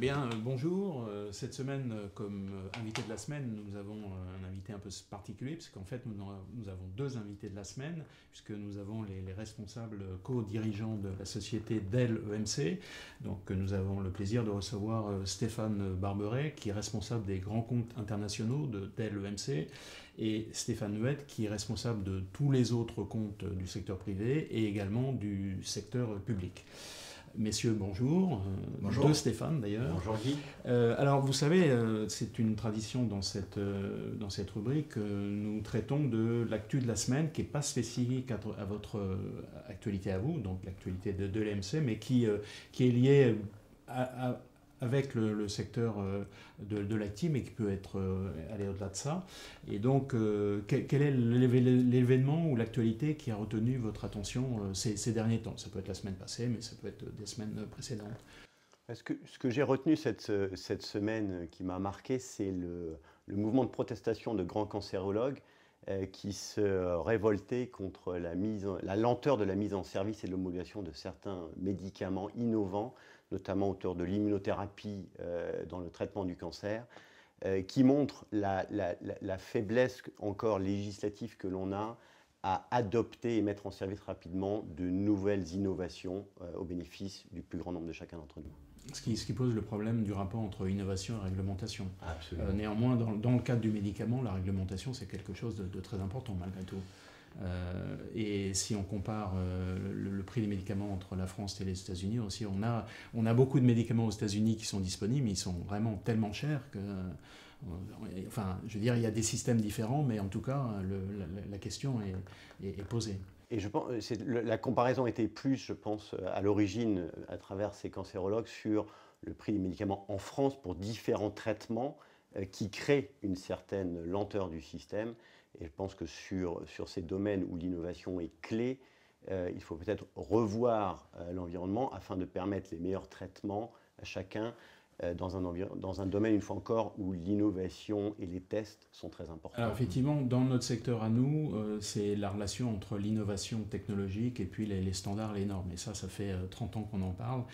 Bien, bonjour. Cette semaine, comme invité de la semaine, nous avons un invité un peu particulier, parce qu'en fait, nous avons deux invités de la semaine, puisque nous avons les responsables co-dirigeants de la société Dell EMC. Donc, nous avons le plaisir de recevoir Stéphane Barberet, qui est responsable des grands comptes internationaux de Dell EMC, et Stéphane Huette, qui est responsable de tous les autres comptes du secteur privé et également du secteur public. Messieurs, bonjour. Bonjour. De Stéphane d'ailleurs. Bonjour Guy. Alors vous savez, c'est une tradition dans cette rubrique, nous traitons de l'actu de la semaine qui n'est pas spécifique à votre actualité à vous, donc l'actualité de l'EMC, mais qui est liée avec le secteur de l'IT, mais qui peut aller au-delà de ça. Et donc, quel est l'événement ou l'actualité qui a retenu votre attention ces derniers temps? Ça peut être la semaine passée, mais ça peut être des semaines précédentes. Ce que j'ai retenu cette semaine qui m'a marqué, c'est le mouvement de protestation de grands cancérologues qui se révoltaient contre la lenteur de la mise en service et de l'homologation de certains médicaments innovants, notamment autour de l'immunothérapie dans le traitement du cancer, qui montrent la faiblesse encore législative que l'on a à adopter et mettre en service rapidement de nouvelles innovations au bénéfice du plus grand nombre de chacun d'entre nous. Ce qui pose le problème du rapport entre innovation et réglementation. Absolument. Néanmoins, dans le cadre du médicament, la réglementation, c'est quelque chose de très important malgré tout. Et si on compare le prix des médicaments entre la France et les États-Unis aussi, on a beaucoup de médicaments aux États-Unis qui sont disponibles, mais ils sont vraiment tellement chers que... Enfin, je veux dire, il y a des systèmes différents, mais en tout cas, la question est posée. Et je pense la comparaison était plus, je pense, à l'origine, à travers ces cancérologues, sur le prix des médicaments en France pour différents traitements qui créent une certaine lenteur du système. Et je pense que sur ces domaines où l'innovation est clé, il faut peut-être revoir l'environnement afin de permettre les meilleurs traitements à chacun dans un domaine, une fois encore, où l'innovation et les tests sont très importants. Alors effectivement, dans notre secteur à nous, c'est la relation entre l'innovation technologique et puis les standards, les normes. Et ça fait 30 ans qu'on en parle.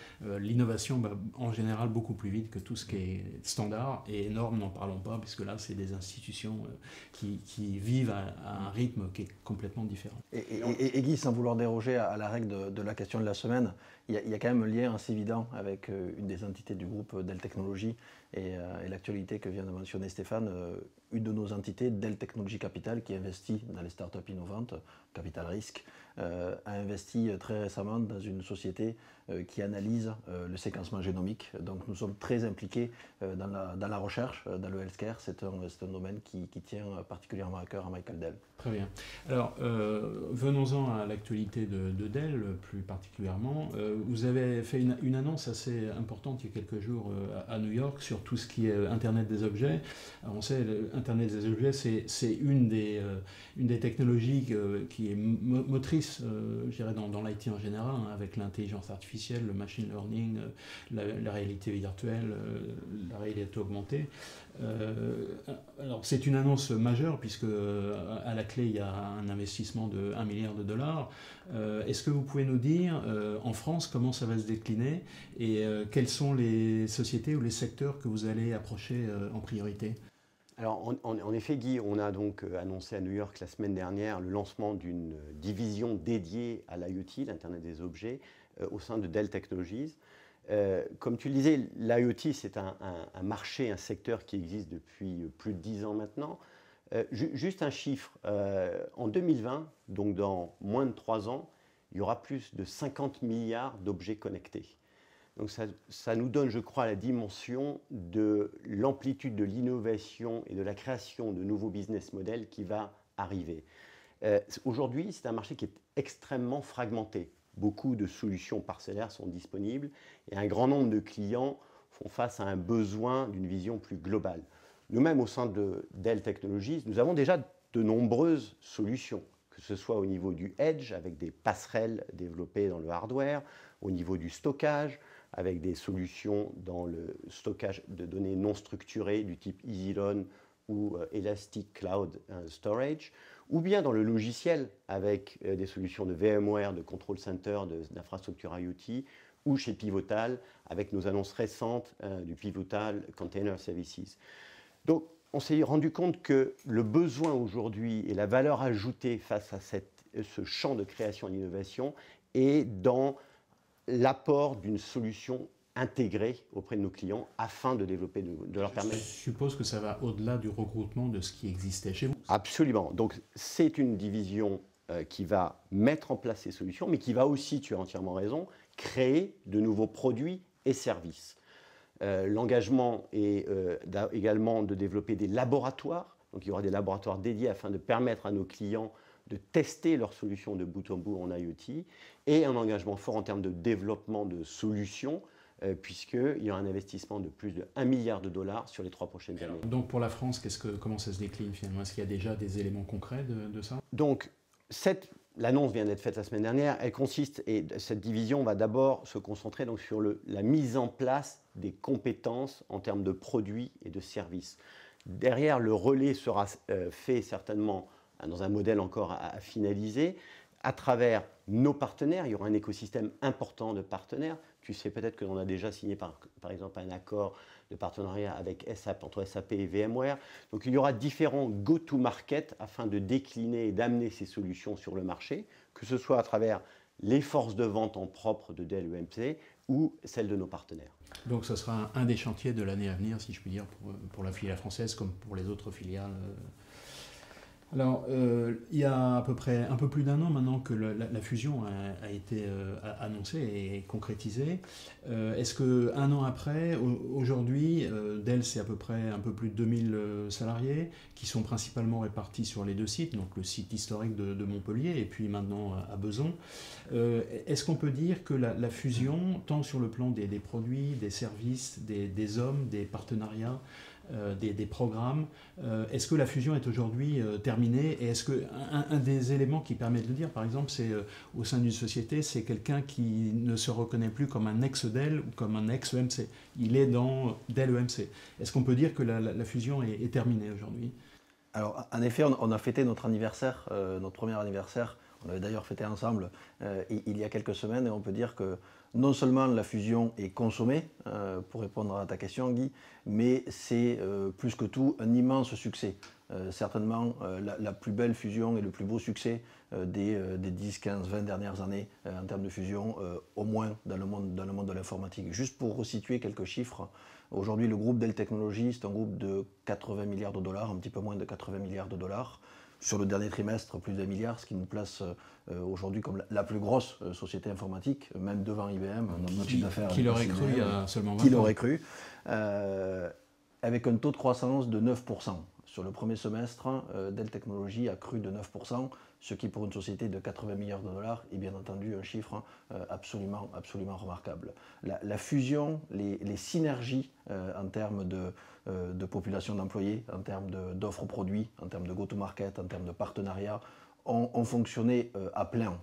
L'innovation va en général beaucoup plus vite que tout ce qui est standard, et normes, n'en parlons pas, puisque là, c'est des institutions qui vivent à un rythme qui est complètement différent. Et Guy, sans vouloir déroger à la règle de la question de la semaine, il y a quand même un lien assez évident avec une des entités du groupe Dell Technologies et l'actualité que vient de mentionner Stéphane. Une de nos entités, Dell Technologies Capital, qui investit dans les startups innovantes, Capital Risk, a investi très récemment dans une société qui analyse le séquencement génomique. Donc nous sommes très impliqués dans la recherche, dans le healthcare. C'est un domaine qui tient particulièrement à cœur à Michael Dell. Très bien. Alors, venons-en à l'actualité de Dell, plus particulièrement. Vous avez fait une annonce assez importante il y a quelques jours à New York sur tout ce qui est Internet des objets. Alors, on sait, Internet des objets, c'est une des technologies qui est motrice, je dirais, dans l'IT en général, hein, avec l'intelligence artificielle, le machine learning, la réalité virtuelle, la réalité augmentée. Alors, c'est une annonce majeure, puisque à la clé, il y a un investissement de 1 milliard de dollars. Est-ce que vous pouvez nous dire, en France, comment ça va se décliner et quelles sont les sociétés ou les secteurs que vous allez approcher en priorité? Alors, en effet, Guy, on a donc annoncé à New York la semaine dernière le lancement d'une division dédiée à l'IoT, l'Internet des objets, au sein de Dell Technologies. Comme tu le disais, l'IoT, c'est un marché, un secteur qui existe depuis plus de 10 ans maintenant. Juste un chiffre, en 2020, donc dans moins de 3 ans, il y aura plus de 50 milliards d'objets connectés. Donc ça nous donne, je crois, la dimension de l'amplitude de l'innovation et de la création de nouveaux business models qui va arriver. Aujourd'hui, c'est un marché qui est extrêmement fragmenté. Beaucoup de solutions parcellaires sont disponibles et un grand nombre de clients font face à un besoin d'une vision plus globale. Nous-mêmes, au sein de Dell Technologies, nous avons déjà de nombreuses solutions, que ce soit au niveau du edge, avec des passerelles développées dans le hardware, au niveau du stockage, avec des solutions dans le stockage de données non structurées du type EasyLoan ou Elastic Cloud Storage, ou bien dans le logiciel avec des solutions de VMware, de Control Center, d'infrastructure IoT, ou chez Pivotal, avec nos annonces récentes du Pivotal Container Services. Donc, on s'est rendu compte que le besoin aujourd'hui et la valeur ajoutée face à ce champ de création et d'innovation est dans l'apport d'une solution intégrée auprès de nos clients afin de développer, de leur permettre. Je suppose que ça va au-delà du regroupement de ce qui existait chez vous. Absolument. Donc, c'est une division qui va mettre en place ces solutions, mais qui va aussi, tu as entièrement raison, créer de nouveaux produits et services. L'engagement est également de développer des laboratoires. Donc, il y aura des laboratoires dédiés afin de permettre à nos clients de tester leurs solutions de bout en bout en IoT, et un engagement fort en termes de développement de solutions, puisqu'il y aura un investissement de plus de 1 milliard de dollars sur les 3 prochaines années. Donc pour la France, comment ça se décline finalement? Est-ce qu'il y a déjà des éléments concrets de ça? Donc, l'annonce vient d'être faite la semaine dernière. Elle consiste, et cette division va d'abord se concentrer donc sur la mise en place des compétences en termes de produits et de services. Derrière, le relais sera fait certainement dans un modèle encore à finaliser, à travers nos partenaires. Il y aura un écosystème important de partenaires. Tu sais peut-être que l'on a déjà signé par exemple un accord de partenariat avec SAP, entre SAP et VMware. Donc il y aura différents go-to-market afin de décliner et d'amener ces solutions sur le marché, que ce soit à travers les forces de vente en propre de Dell EMC ou celles de nos partenaires. Donc ce sera un des chantiers de l'année à venir, si je puis dire, pour la filiale française comme pour les autres filiales. Alors, il y a à peu près un peu plus d'un an maintenant que la fusion a été annoncée et concrétisée. Est-ce qu'un an après, aujourd'hui, Dell, c'est à peu près un peu plus de 2000 salariés qui sont principalement répartis sur les 2 sites, donc le site historique de Montpellier et puis maintenant à Bezons. Est-ce qu'on peut dire que la fusion, tant sur le plan des produits, des services, des hommes, des partenariats, des programmes. Est-ce que la fusion est aujourd'hui terminée? Et est-ce qu'un des éléments qui permet de le dire, par exemple, c'est au sein d'une société, c'est quelqu'un qui ne se reconnaît plus comme un ex-Dell ou comme un ex-EMC. Il est dans Dell EMC. Est-ce qu'on peut dire que la fusion est terminée aujourd'hui? Alors, en effet, on a fêté notre anniversaire, notre premier anniversaire. On l'avait d'ailleurs fêté ensemble il y a quelques semaines, et on peut dire que non seulement la fusion est consommée, pour répondre à ta question Guy, mais c'est plus que tout un immense succès. Certainement la plus belle fusion et le plus beau succès des 10, 15, 20 dernières années en termes de fusion, au moins dans le monde de l'informatique. Juste pour resituer quelques chiffres, aujourd'hui le groupe Dell Technologies, c'est un groupe de 80 milliards de dollars, un petit peu moins de 80 milliards de dollars. Sur le dernier trimestre, plus d'1 milliard, ce qui nous place aujourd'hui comme la plus grosse société informatique, même devant IBM. Qui l'aurait cru il y a seulement 20 ans? Qui l'aurait cru, avec un taux de croissance de 9%. Sur le premier semestre, Dell Technologies a cru de 9%, ce qui pour une société de 80 milliards de dollars est bien entendu un chiffre absolument remarquable. La fusion, les synergies en termes de population d'employés, en termes d'offres produits, en termes de go-to-market, en termes de partenariat, ont fonctionné à plein.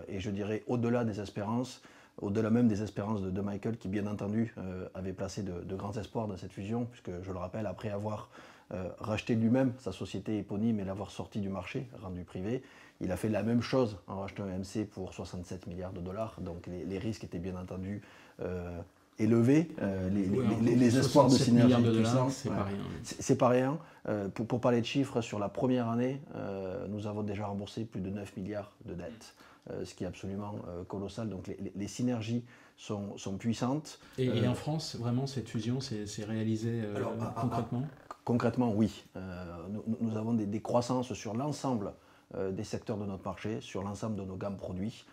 Et je dirais au-delà des espérances, au-delà même des espérances de Michael, qui bien entendu avait placé de grands espoirs dans cette fusion, puisque je le rappelle, après avoir racheté lui-même sa société éponyme et l'avoir sorti du marché, rendu privé, il a fait la même chose en rachetant EMC pour 67 milliards de dollars. Donc les risques étaient bien entendu élevés, les espoirs de synergie puissants. C'est pas rien. Pour parler de chiffres, sur la première année, nous avons déjà remboursé plus de 9 milliards de dettes, ce qui est absolument colossal. Donc les synergies sont puissantes. Et en France, vraiment, cette fusion s'est réalisée concrètement? Concrètement, oui. Nous avons des croissances sur l'ensemble des secteurs de notre marché, sur l'ensemble de nos gammes produits.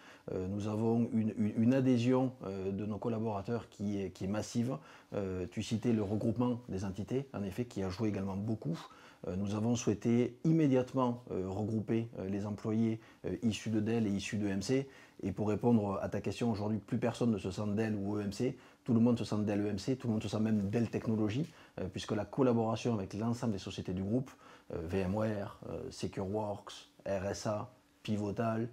Nous avons une adhésion de nos collaborateurs qui est massive. Tu citais le regroupement des entités, en effet, qui a joué également beaucoup. Nous avons souhaité immédiatement regrouper les employés issus de Dell et issus de EMC. Et pour répondre à ta question, aujourd'hui, plus personne ne se sent Dell ou EMC. Tout le monde se sent Dell EMC, tout le monde se sent même Dell Technologies, puisque la collaboration avec l'ensemble des sociétés du groupe, VMware, SecureWorks, RSA, Pivotal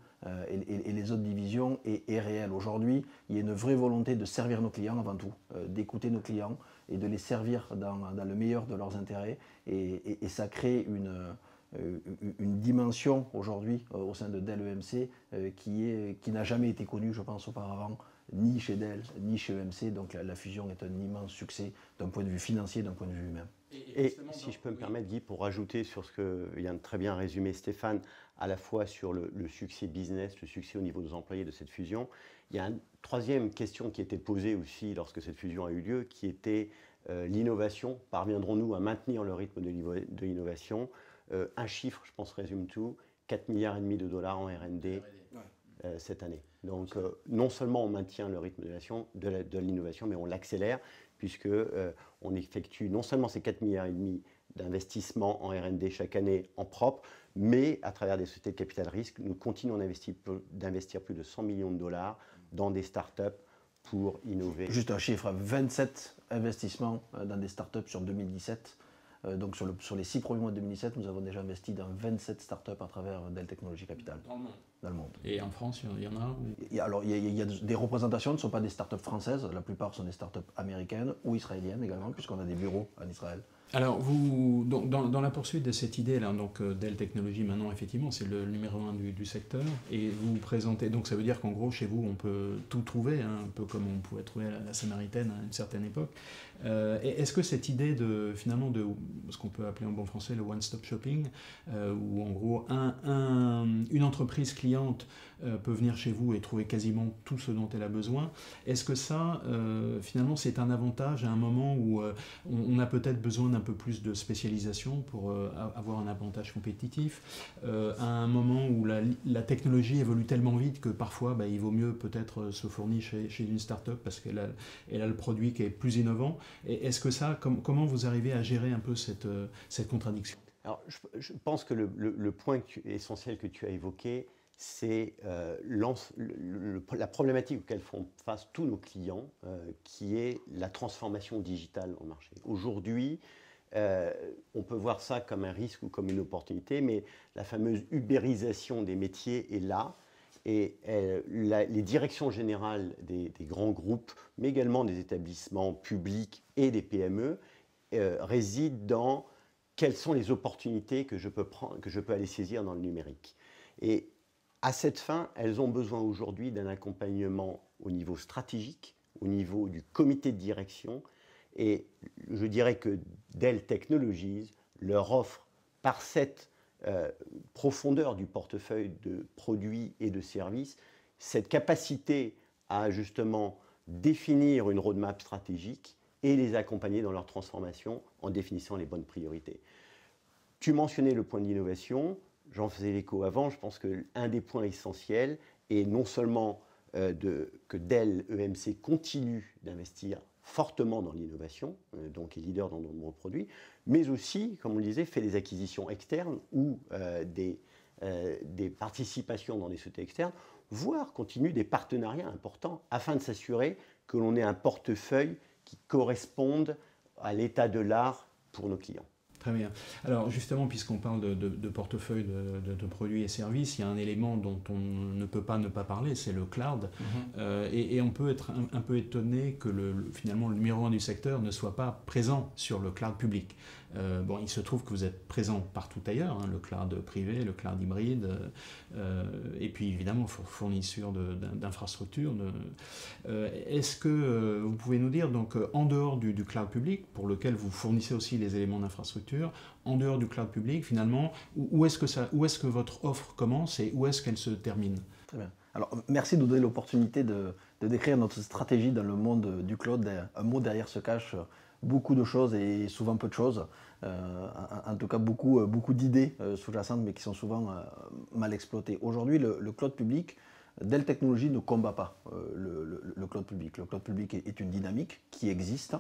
et les autres divisions est réelle. Aujourd'hui, il y a une vraie volonté de servir nos clients avant tout, d'écouter nos clients et de les servir dans le meilleur de leurs intérêts. Et ça crée une dimension aujourd'hui au sein de Dell EMC qui n'a jamais été connue, je pense, auparavant, ni chez Dell, ni chez EMC. Donc la fusion est un immense succès d'un point de vue financier, d'un point de vue humain. Et si je peux me permettre, Guy, pour rajouter sur ce que vient de très bien résumer Stéphane, à la fois sur le succès business, le succès au niveau des employés de cette fusion, il y a une troisième question qui était posée aussi lorsque cette fusion a eu lieu, qui était l'innovation. Parviendrons-nous à maintenir le rythme de l'innovation? Un chiffre, je pense, résume tout, 4,5 milliards de dollars en R&D cette année. Donc non seulement on maintient le rythme de l'innovation, mais on l'accélère, puisque on effectue non seulement ces 4,5 milliards d'investissements en R&D chaque année en propre, mais à travers des sociétés de capital risque, nous continuons d'investir plus de 100 millions de dollars dans des startups pour innover. Juste un chiffre, 27 investissements dans des startups sur 2017. Donc sur les 6 premiers mois de 2017, nous avons déjà investi dans 27 startups à travers Dell Technologies Capital. Dans le monde. Et en France, il y en a Alors, il y a des représentations, ne sont pas des startups françaises, la plupart sont des startups américaines ou israéliennes également, puisqu'on a des bureaux en Israël. Alors, vous, dans la poursuite de cette idée-là, donc Dell Technologies, maintenant, effectivement, c'est le numéro 1 du secteur, et vous présentez, donc ça veut dire qu'en gros, chez vous, on peut tout trouver, hein, un peu comme on pouvait trouver la Samaritaine à une certaine époque. Est-ce que cette idée de, finalement, de ce qu'on peut appeler en bon français le one-stop shopping, où en gros, une entreprise cliente peut venir chez vous et trouver quasiment tout ce dont elle a besoin, est-ce que ça, finalement, c'est un avantage à un moment où on a peut-être besoin d'un peu plus de spécialisation pour avoir un avantage compétitif, à un moment où la technologie évolue tellement vite que parfois il vaut mieux peut-être se fournir chez une start-up parce qu'elle a le produit qui est plus innovant. Et est-ce que ça, comment vous arrivez à gérer un peu cette contradiction? Alors, je pense que le point essentiel que tu as évoqué, c'est la problématique auquel font face tous nos clients, qui est la transformation digitale en marché. Aujourd'hui, on peut voir ça comme un risque ou comme une opportunité, mais la fameuse ubérisation des métiers est là. Et les directions générales des grands groupes, mais également des établissements publics et des PME, résident dans quelles sont les opportunités que je peux aller saisir dans le numérique. Et à cette fin, elles ont besoin aujourd'hui d'un accompagnement au niveau stratégique, au niveau du comité de direction. Et je dirais que Dell Technologies leur offre, par cette profondeur du portefeuille de produits et de services, cette capacité à justement définir une roadmap stratégique et les accompagner dans leur transformation en définissant les bonnes priorités. Tu mentionnais le point d'innovation, j'en faisais l'écho avant, je pense qu'un des points essentiels est non seulement que Dell EMC continue d'investir fortement dans l'innovation, donc est leader dans de nombreux produits, mais aussi, comme on le disait, fait des acquisitions externes ou des participations dans des sociétés externes, voire continue des partenariats importants afin de s'assurer que l'on ait un portefeuille qui corresponde à l'état de l'art pour nos clients. Très bien. Alors justement, puisqu'on parle de portefeuille de produits et services, il y a un élément dont on ne peut pas ne pas parler, c'est le cloud. Et on peut être un peu étonné que finalement le numéro 1 du secteur ne soit pas présent sur le cloud public. Bon, il se trouve que vous êtes présent partout ailleurs, hein, le cloud privé, le cloud hybride, et puis évidemment fourniture d'infrastructures. Est-ce que vous pouvez nous dire, donc en dehors du cloud public, pour lequel vous fournissez aussi les éléments d'infrastructure, en dehors du cloud public, finalement, où est-ce que votre offre commence et où est-ce qu'elle se termine? Très bien. Alors, merci de nous donner l'opportunité de décrire notre stratégie dans le monde du cloud. Un mot derrière se cache beaucoup de choses et souvent peu de choses. En tout cas, beaucoup d'idées sous-jacentes, mais qui sont souvent mal exploitées. Aujourd'hui, le cloud public, Dell Technologies ne combat pas le cloud public. Le cloud public est une dynamique qui existe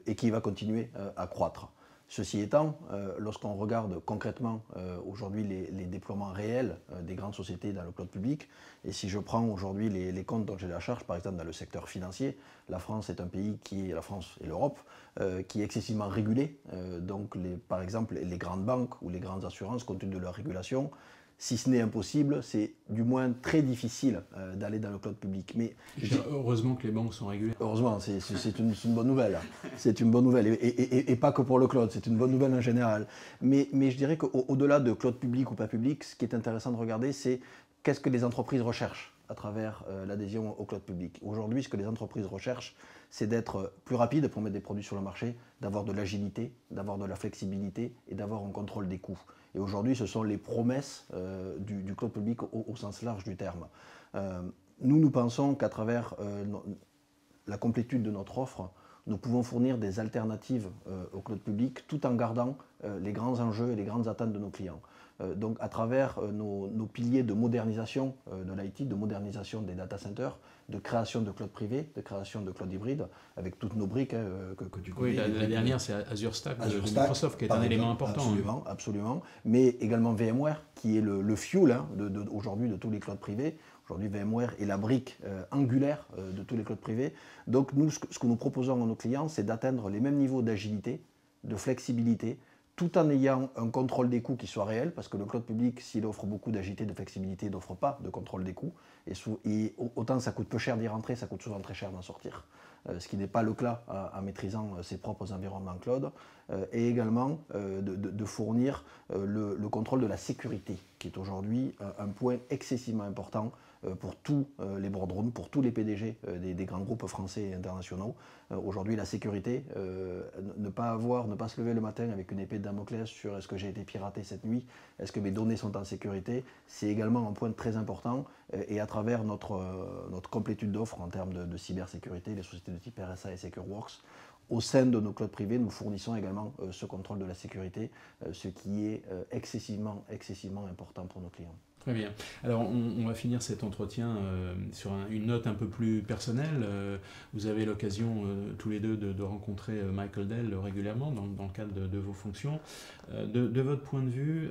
et qui va continuer à croître. Ceci étant, lorsqu'on regarde concrètement aujourd'hui les déploiements réels des grandes sociétés dans le cloud public, et si je prends aujourd'hui les comptes dont j'ai la charge, par exemple dans le secteur financier, la France est un pays la France et l'Europe, qui est excessivement régulé. Donc par exemple les grandes banques ou les grandes assurances, compte tenu de leur régulation, si ce n'est impossible, c'est du moins très difficile d'aller dans le cloud public. Mais heureusement que les banques sont régulées. Heureusement, c'est une bonne nouvelle. C'est une bonne nouvelle, et pas que pour le cloud, c'est une bonne nouvelle en général. Mais je dirais qu'au-delà de cloud public ou pas public, ce qui est intéressant de regarder, c'est qu'est-ce que les entreprises recherchent. à travers l'adhésion au cloud public. Aujourd'hui, ce que les entreprises recherchent, c'est d'être plus rapide pour mettre des produits sur le marché, d'avoir de l'agilité, d'avoir de la flexibilité et d'avoir un contrôle des coûts. Et aujourd'hui, ce sont les promesses du cloud public au sens large du terme. Nous pensons qu'à travers la complétude de notre offre, nous pouvons fournir des alternatives au cloud public tout en gardant les grands enjeux et les grandes attentes de nos clients. Donc à travers nos piliers de modernisation de l'IT, de modernisation des data centers, de création de cloud privé, de création de cloud hybride, avec toutes nos briques que tu connais. Oui, la dernière c'est Azure Stack de Microsoft qui est un élément important. Absolument, absolument. Mais également VMware qui est le fuel aujourd'hui de tous les clouds privés. Aujourd'hui, VMware est la brique angulaire de tous les clouds privés. Donc nous, ce que nous proposons à nos clients, c'est d'atteindre les mêmes niveaux d'agilité, de flexibilité, tout en ayant un contrôle des coûts qui soit réel, parce que le cloud public, s'il offre beaucoup d'agilité, de flexibilité, n'offre pas de contrôle des coûts. Et autant ça coûte peu cher d'y rentrer, ça coûte souvent très cher d'en sortir. Ce qui n'est pas le cas en maîtrisant ses propres environnements cloud. Et également de fournir le contrôle de la sécurité, qui est aujourd'hui un point excessivement important pour tous les boardrooms, pour tous les PDG des grands groupes français et internationaux. Aujourd'hui, la sécurité, ne pas se lever le matin avec une épée de Damoclès sur est-ce que j'ai été piraté cette nuit, est-ce que mes données sont en sécurité, c'est également un point très important. Et à travers notre complétude d'offres en termes de cybersécurité, les sociétés de type RSA et SecureWorks, au sein de nos clouds privés, nous fournissons également ce contrôle de la sécurité, ce qui est excessivement important pour nos clients. Très bien. Alors, on va finir cet entretien sur une note un peu plus personnelle. Vous avez l'occasion, tous les deux, de rencontrer Michael Dell régulièrement dans le cadre de vos fonctions. De votre point de vue,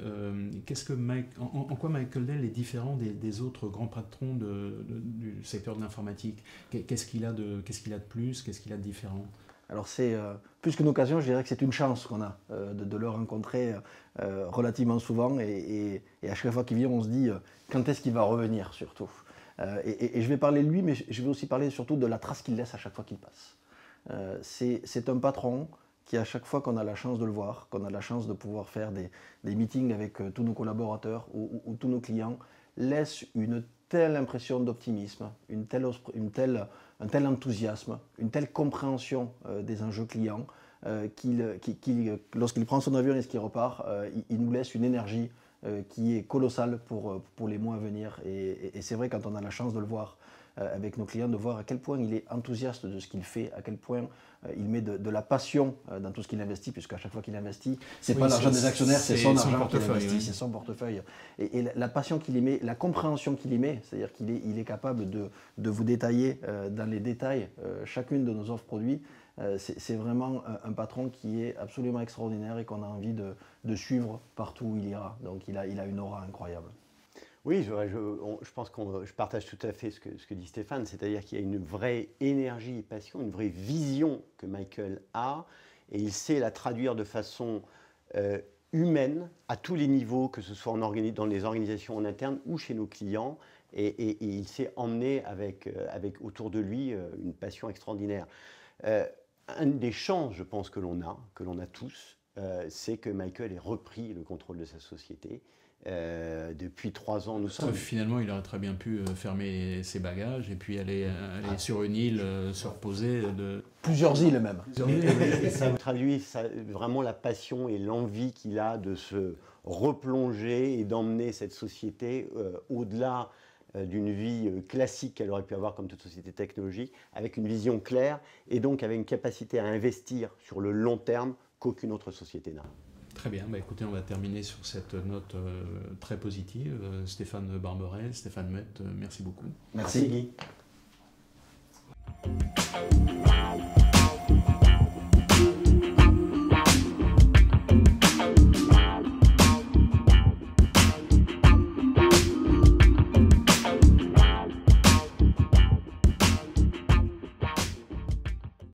en quoi Michael Dell est différent des autres grands patrons du secteur de l'informatique? Qu'est-ce qu'il a de plus? Qu'est-ce qu'il a de différent? Alors c'est plus qu'une occasion, je dirais que c'est une chance qu'on a de le rencontrer relativement souvent et à chaque fois qu'il vient on se dit quand est-ce qu'il va revenir surtout. Et je vais parler de lui mais je vais aussi parler surtout de la trace qu'il laisse à chaque fois qu'il passe. C'est un patron qui à chaque fois qu'on a la chance de le voir, qu'on a la chance de pouvoir faire des meetings avec tous nos collaborateurs ou tous nos clients, laisse une telle impression d'optimisme, un tel enthousiasme, une telle compréhension des enjeux clients lorsqu'il prend son avion et qu'il repart, il nous laisse une énergie qui est colossale pour les mois à venir. Et c'est vrai quand on a la chance de le voir avec nos clients, de voir à quel point il est enthousiaste de ce qu'il fait, à quel point il met de la passion dans tout ce qu'il investit, puisqu'à chaque fois qu'il investit, c'est pas l'argent des actionnaires, c'est son argent qu'il investit, c'est son portefeuille. Et la passion qu'il y met, la compréhension qu'il y met, c'est-à-dire qu'il est capable de vous détailler dans les détails chacune de nos offres produits, c'est vraiment un patron qui est absolument extraordinaire et qu'on a envie de suivre partout où il ira. Donc il a une aura incroyable. Oui, je pense je partage tout à fait ce que dit Stéphane, c'est-à-dire qu'il y a une vraie énergie et passion, une vraie vision que Michael a, et il sait la traduire de façon humaine à tous les niveaux, que ce soit dans les organisations en interne ou chez nos clients, et il sait emmener avec autour de lui une passion extraordinaire. Une des chances, je pense, que l'on a tous, c'est que Michael ait repris le contrôle de sa société. Depuis 3 ans, nous sommes... Finalement, il aurait très bien pu fermer ses bagages et puis aller sur une île se reposer. Plusieurs îles même. Et ça traduit vraiment la passion et l'envie qu'il a de se replonger et d'emmener cette société au-delà d'une vie classique qu'elle aurait pu avoir comme toute société technologique, avec une vision claire et donc avec une capacité à investir sur le long terme qu'aucune autre société n'a. Très bien, écoutez, on va terminer sur cette note très positive. Stéphane Barberel, Stéphane Muet, merci beaucoup. Merci Guy.